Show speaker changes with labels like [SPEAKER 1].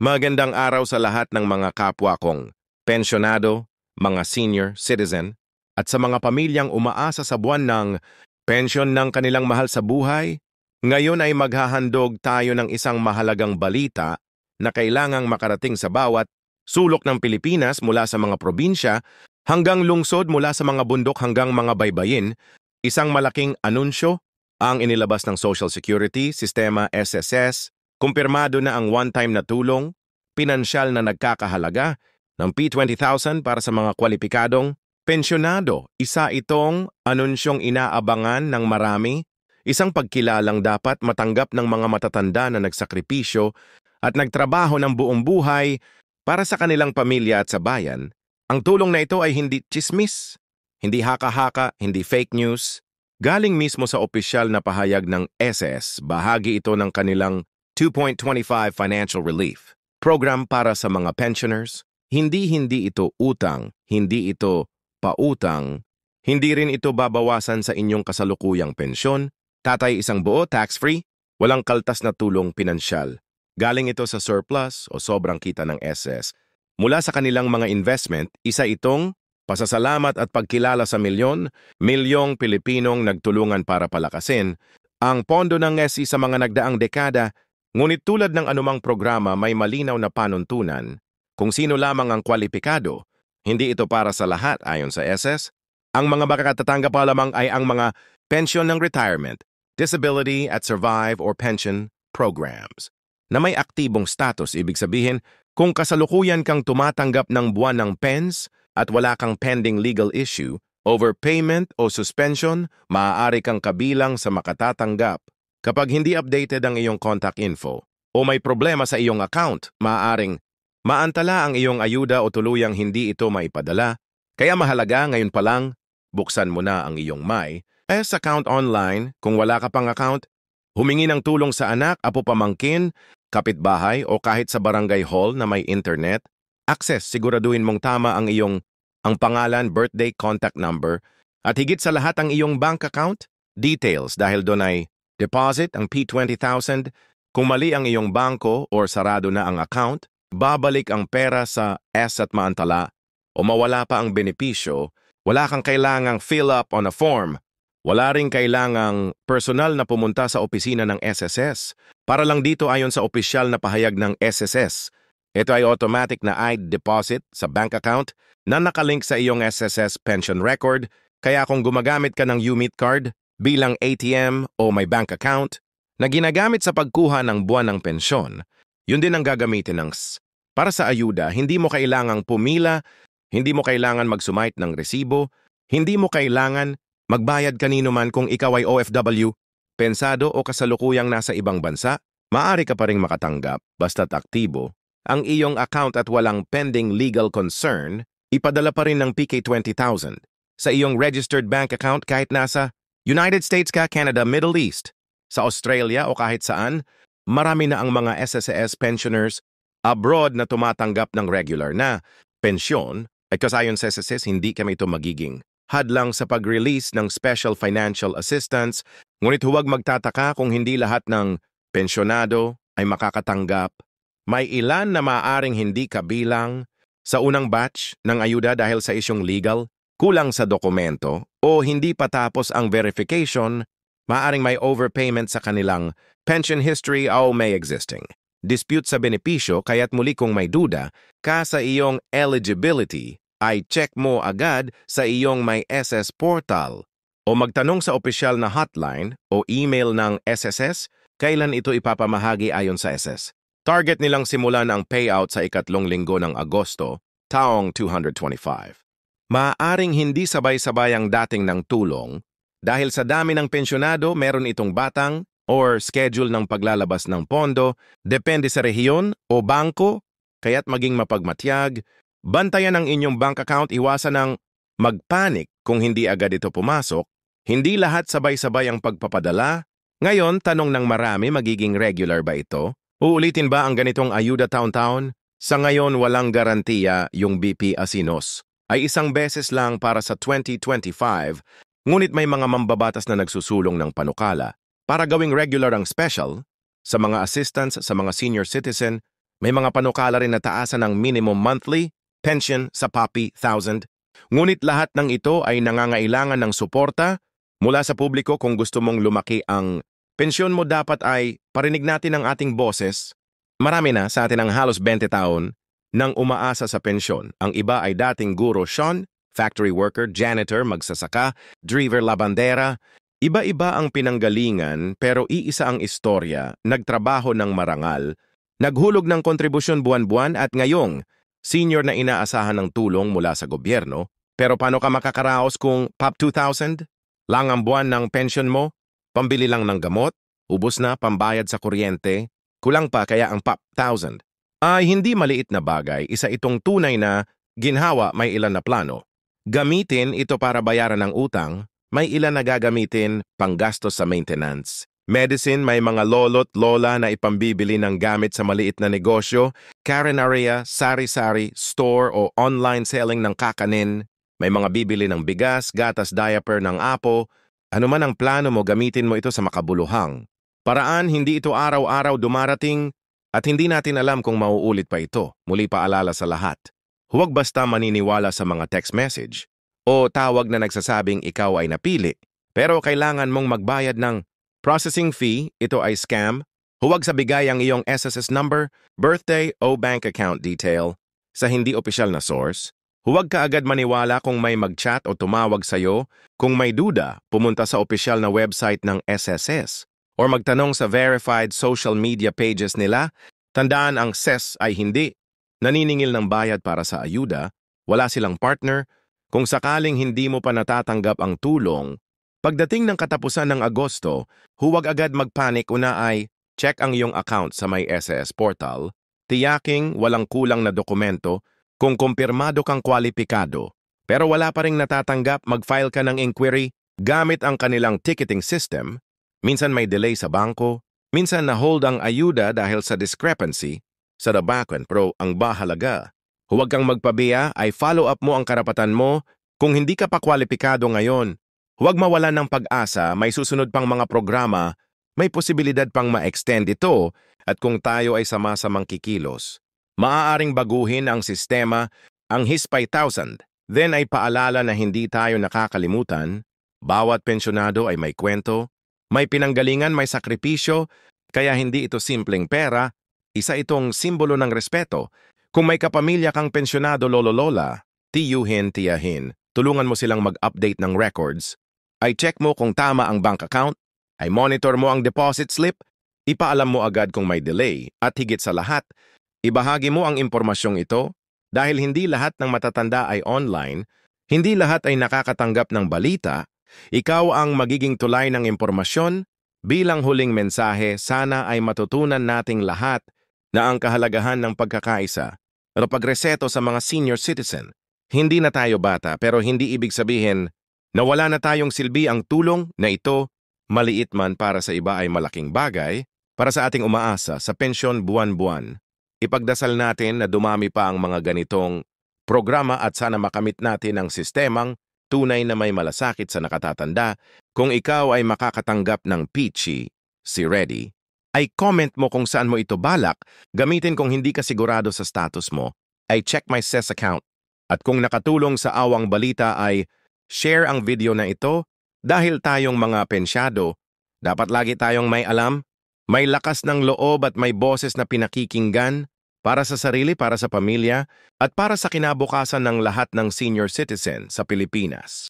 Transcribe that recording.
[SPEAKER 1] Magandang araw sa lahat ng mga kapwa kong pensyonado, mga senior citizen, at sa mga pamilyang umaasa sa buwan ng pensyon ng kanilang mahal sa buhay. Ngayon ay maghahandog tayo ng isang mahalagang balita na kailangang makarating sa bawat sulok ng Pilipinas mula sa mga probinsya hanggang lungsod, mula sa mga bundok hanggang mga baybayin. Isang malaking anunsyo ang inilabas ng Social Security Sistema SSS. Kumpirmado na ang one-time na tulong, pinansyal na nagkakahalaga ng P20,000 para sa mga kwalipikadong pensyonado. Isa itong anunsyong inaabangan ng marami, isang pagkilalang dapat matanggap ng mga matatanda na nagsakripisyo at nagtrabaho ng buong buhay para sa kanilang pamilya at sa bayan. Ang tulong na ito ay hindi tsismis, hindi haka-haka, hindi fake news. Galing mismo sa opisyal na pahayag ng SS, bahagi ito ng kanilang 2.25 Financial Relief Program para sa mga pensioners. Hindi ito utang, hindi ito pautang, hindi rin ito babawasan sa inyong kasalukuyang pensyon. Tatay, isang buo, tax-free, walang kaltas na tulong pinansyal. Galing ito sa surplus o sobrang kita ng SS. Mula sa kanilang mga investment, isa itong pasasalamat at pagkilala sa milyong Pilipinong nagtulungan para palakasin ang pondo ng SC sa mga nagdaang dekada. Ngunit tulad ng anumang programa, may malinaw na panuntunan. Kung sino lamang ang kwalipikado, hindi ito para sa lahat ayon sa SS. Ang mga makakatatanggap pa lamang ay ang mga pensyon ng retirement, disability at survive or pension programs na may aktibong status. Ibig sabihin, kung kasalukuyan kang tumatanggap ng buwan ng PENS at wala kang pending legal issue, overpayment o suspension, maaari kang kabilang sa makatatanggap. Kapag hindi updated ang iyong contact info o may problema sa iyong account, maaaring maantala ang iyong ayuda o tuluyang hindi ito maipadala. Kaya mahalaga ngayon pa lang, buksan mo na ang iyong MyS account online. Kung wala ka pang account, humingi ng tulong sa anak, apo, pamangkin, kapitbahay o kahit sa barangay hall na may internet access. Siguraduhin mong tama ang pangalan, birthday, contact number, at higit sa lahat ang iyong bank account details, dahil doon ay deposit ang P20,000. Kung mali ang iyong bangko or sarado na ang account, babalik ang pera sa S at maantala o mawala pa ang benepisyo. Wala kang kailangang fill up on a form. Wala ring kailangang personal na pumunta sa opisina ng SSS. Para lang dito ayon sa opisyal na pahayag ng SSS. Ito ay automatic na deposit sa bank account na nakalink sa iyong SSS pension record. Kaya kung gumagamit ka ng UMIT card bilang ATM o may bank account na ginagamit sa pagkuha ng buwan ng pensyon, yun din ang gagamitin ng S. Para sa ayuda, hindi mo kailangang pumila, hindi mo kailangan magsumite ng resibo, hindi mo kailangan magbayad kanino man. Kung ikaw ay OFW, pensado o kasalukuyang nasa ibang bansa, maaari ka pa ring makatanggap basta't aktibo ang iyong account at walang pending legal concern. Ipadala pa rin ng PK20,000 sa iyong registered bank account kahit nasa United States ka, Canada, Middle East, sa Australia o kahit saan. Marami na ang mga SSS pensioners abroad na tumatanggap ng regular na pensyon. At kasayon sa SSS, hindi kami ito magiging hadlang sa pag-release ng special financial assistance. Ngunit huwag magtataka kung hindi lahat ng pensyonado ay makakatanggap. May ilan na maaaring hindi kabilang sa unang batch ng ayuda dahil sa isyong legal, kulang sa dokumento, o hindi pa tapos ang verification. Maaaring may overpayment sa kanilang pension history o may existing dispute sa benepisyo. Kaya't muli, kung may duda ka sa iyong eligibility, ay check mo agad sa iyong may SS portal o magtanong sa opisyal na hotline o email ng SSS kailan ito ipapamahagi ayon sa SS. Target nilang simulan ang payout sa ikatlong linggo ng Agosto, taong 225. Maaaring hindi sabay-sabay ang dating ng tulong dahil sa dami ng pensyonado. Meron itong batang or schedule ng paglalabas ng pondo, depende sa rehiyon o bangko. Kaya't maging mapagmatyag, bantayan ang inyong bank account, iwasan ng magpanik kung hindi agad ito pumasok. Hindi lahat sabay-sabay ang pagpapadala. Ngayon, tanong ng marami, magiging regular ba ito? Uulitin ba ang ganitong ayuda taon-taon? Sa ngayon, walang garantiya. Yung BP Asinos ay isang beses lang para sa 2025, ngunit may mga mambabatas na nagsusulong ng panukala para gawing regular ang special sa mga assistants sa mga senior citizen May mga panukala rin na taasan ng minimum monthly pension sa PAPI 1,000. Ngunit lahat ng ito ay nangangailangan ng suporta mula sa publiko. Kung gusto mong lumaki ang pensyon mo, dapat ay parinig natin ang ating boses. Marami na sa atin ang halos 20 taon nang umaasa sa pensyon. Ang iba ay dating guro Sean, factory worker, janitor, magsasaka, driver labandera. Iba-iba ang pinanggalingan pero iisa ang istorya, nagtrabaho ng marangal, naghulog ng kontribusyon buwan-buwan at ngayong senior na inaasahan ng tulong mula sa gobyerno. Pero paano ka makakaraos kung PAP 2,000? Lang ang buwan ng pension mo? Pambili lang ng gamot? Ubus na pambayad sa kuryente? Kulang pa kaya ang PAP 1,000? Ay hindi maliit na bagay, isa itong tunay na ginhawa. May ilan na plano. Gamitin ito para bayaran ng utang, may ilan na gagamitin panggastos sa maintenance. Medicine, may mga lolo't lola na ipambibili ng gamit sa maliit na negosyo, carenaria, sari-sari, store o online selling ng kakanin. May mga bibili ng bigas, gatas, diaper ng apo. Ano man ang plano mo, gamitin mo ito sa makabuluhang paraan. Hindi ito araw-araw dumarating at hindi natin alam kung mauulit pa ito. Muli paalala sa lahat. Huwag basta maniniwala sa mga text message o tawag na nagsasabing ikaw ay napili, pero kailangan mong magbayad ng processing fee. Ito ay scam. Huwag sa bigay ang iyong SSS number, birthday o bank account detail sa hindi opisyal na source. Huwag ka agad maniwala kung may mag-chat o tumawag sa'yo. Kung may duda, pumunta sa opisyal na website ng SSS o magtanong sa verified social media pages nila. Tandaan, ang SES ay hindi naniningil ng bayad para sa ayuda. Wala silang partner. Kung sakaling hindi mo pa natatanggap ang tulong, pagdating ng katapusan ng Agosto, huwag agad magpanik. Una ay check ang iyong account sa may SSS portal. Tiyaking walang kulang na dokumento. Kung kumpirmado kang kwalipikado, pero wala pa ring natatanggap, mag-file ka ng inquiry gamit ang kanilang ticketing system. Minsan may delay sa bangko, minsan na-hold ang ayuda dahil sa discrepancy sa Rabakan. Pero ang bahalaga, huwag kang magpabiya, ay follow up mo ang karapatan mo. Kung hindi ka pa kwalipikado ngayon, huwag mawalan ng pag-asa. May susunod pang mga programa, may posibilidad pang ma-extend ito, at kung tayo ay sama-samang kikilos, maaaring baguhin ang sistema. Ang HISPAY 1,000, then ay paalala na hindi tayo nakakalimutan. Bawat pensyonado ay may kwento, may pinanggalingan, may sakripisyo, kaya hindi ito simpleng pera, isa itong simbolo ng respeto. Kung may kapamilya kang pensyonado, lolo-lola, tiyuhin, tiyahin, tulungan mo silang mag-update ng records. Ay check mo kung tama ang bank account, ay monitor mo ang deposit slip, ipaalam mo agad kung may delay, at higit sa lahat, ibahagi mo ang impormasyong ito. Dahil hindi lahat ng matatanda ay online, hindi lahat ay nakakatanggap ng balita, ikaw ang magiging tulay ng impormasyon. Bilang huling mensahe, sana ay matutunan nating lahat na ang kahalagahan ng pagkakaisa o pagreseto sa mga senior citizen. Hindi na tayo bata, pero hindi ibig sabihin na wala na tayong silbi. Ang tulong na ito, maliit man para sa iba, ay malaking bagay para sa ating umaasa sa pensyon buwan-buwan. Ipagdasal natin na dumami pa ang mga ganitong programa at sana makamit natin ang sistemang tunay na may malasakit sa nakatatanda. Kung ikaw ay makakatanggap ng Peachy, si Ready, ay comment mo kung saan mo ito balak gamitin. Kung hindi ka sigurado sa status mo, ay check my SES account. At kung nakatulong sa Awang Balita, ay share ang video na ito. Dahil tayong mga pensyado, dapat lagi tayong may alam, may lakas ng loob at may boses na pinakikinggan para sa sarili, para sa pamilya, at para sa kinabukasan ng lahat ng senior citizen sa Pilipinas.